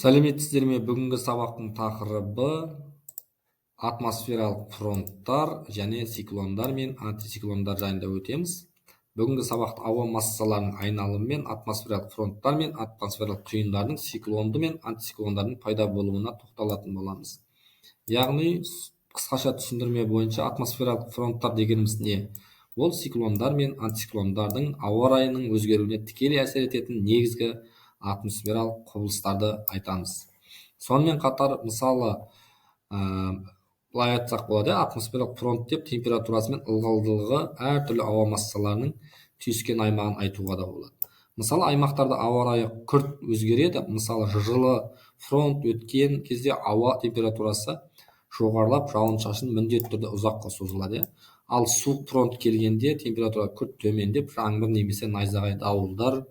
Сәлеметсіздер ме? Бүгінгі сабақтың тақырыбы атмосфералық фронттар және циклондар мен антициклондар жайында өтеміз. Бүгінгі сабақта ауа массаларының айналымы мен атмосфералық фронттар мен атмосфералық түйіндардың циклонды мен антициклондардың пайда болуына тоқталатын боламыз. Яғни қысқаша түсіндірме бойынша атмосфералық фронттар дегеніміз не? Ол циклондар мен антициклондардың ауа райының өзгеруіне тікелей әсер ететін негізгі атмосфералық құбылыстарды айтамыз. Сонымен қатар, мысалы, былай айтсақ болады, атмосфералық фронт деп температурасы мен ылғалдылығы әртүрлі ауа массаларының түйіскен аймағын айтуға да болады. Мысалы, аймақтарда ауа райы күрт өзгереді. Мысалы, жылы фронт өткен кезде ауа температурасы жоғарылап, жауын-шашын міндетті түрде ұзаққа созылады. Ал суық фронт келгенде температура күрт төмендеп, жаңбыр немесе найзағай дауылдар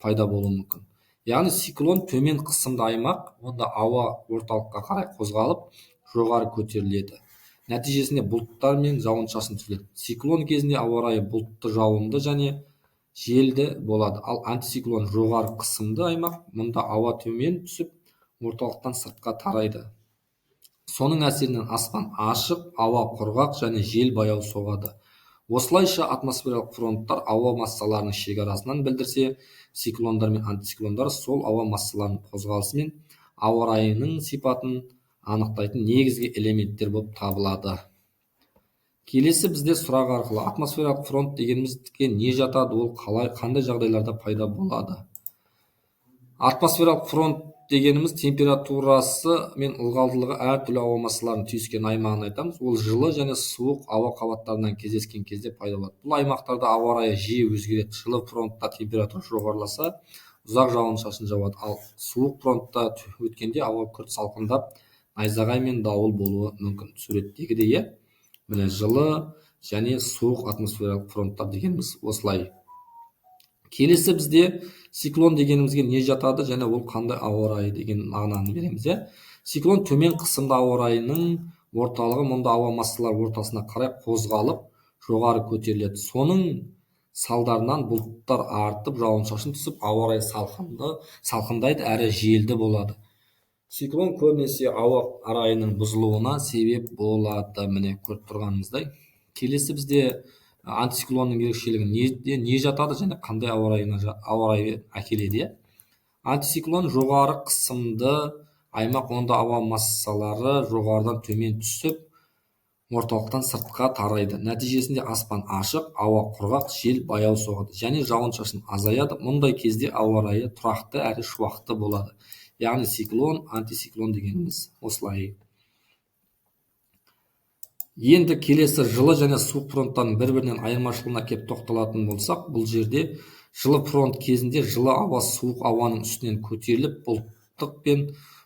пайда болуы мүмкін. Яғни циклон төмен қысымды аймақ, онда ауа орталыққа қарай қозғалып, жоғары көтеріледі. Нәтижесінде бұлттар мен жауын-шашын түзіледі. Циклон кезінде ауа райы бұлтты, жауынды және желді болады. Ал антициклон жоғары қысымды аймақ, мұнда ауа төмен түсіп, орталықтан сыртқа тарайды. Соның әсерінен аспан ашық, ауа құрғақ және жел баяу соғады. Осылайша атмосфералық фронттар ауа массаларының шекарасынан білдірсе, циклондар мен антициклондар сол ауа массаларының қозғалысы мен ауа райының сипатын анықтайтын негізгі элементтер болып табылады. Келесі бізде сұрақ арқылы атмосфералық фронт дегенімізге не жатады, ол қандай жағдайларда пайда болады? Атмосфералық фронт дегеніміз температурасы мен ылғалдылығы әртүрлі ауа массаларының түйіскен аймағын айтамыз. Ол жылы және суық ауа қабаттарынан кездескен кезде пайда болады. Бұл аймақтарда ауа райы жиі өзгереді. Жылы фронтта температура жоғарыласа, ұзақ жауын-шашын жауады. Ал суық фронтта өткенде ауа күрт салқындап, найзағай мен дауыл болуы мүмкін. Суреттегідей, міне жылы және суық атмосфералық фронттар дегеніміз осылай. Келесі бізде циклон дегенімізге не жатады және ол қандай ауа райы деген мағынаны береміз. Циклон төмен қысымды ауа райының орталығы, мұнда ауа массалары ортасына қарай қозғалып, жоғары көтеріледі. Соның салдарынан бұлттар артып, жауын-шашын түсіп, ауа райы салқындайды әрі желді болады. Циклон көбінесе ауа райының бұзылуына себеп болады, міне көріп тұрғанымыздай. Келесі бізде антициклонның ерекшелігі не жатады және қандай ауа райы әкеледі? Антициклон жоғары қысымды аймақ, онда ауа массалары жоғарыдан төмен түсіп, орталықтан сыртқа тарайды. Нәтижесінде аспан ашық, ауа құрғақ, жел баяу соғады және жауын-шашын азаяды. Мұндай кезде ауа райы тұрақты әрі шуақты болады. Яғни циклон, антициклон дегеніміз осылай. Енді келесі жылы және суық фронттардың бір-бірінен айырмашылығына кеп тоқталатын болсақ, бұл жерде жылы фронт кезінде жылы ауа суық ауаның үстінен көтеріліп, бұлттық пен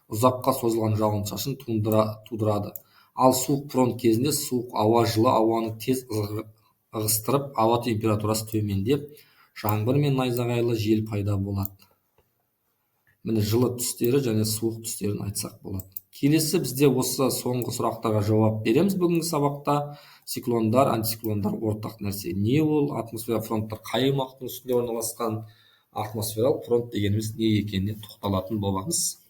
ұзаққа созылған жауын-шашын тудырады. Ал суық фронт кезінде суық ауа жылы ауаны тез ығыстырып, ауа температурасы төмендеп, жаңбыр мен найзағайлы жел пайда болады. Міне жылы түстері және суық түстерін айтсақ болады. Келесі бізде осы соңғы сұрақтарға жауап береміз бүгінгі сабақта. Циклондар, антициклондар ортақ нәрсе не ол? Атмосфералық фронттар қай аймақтың үстінде орналасқан? Атмосфералық фронт дегеніміз не екеніне тоқталатын боламыз.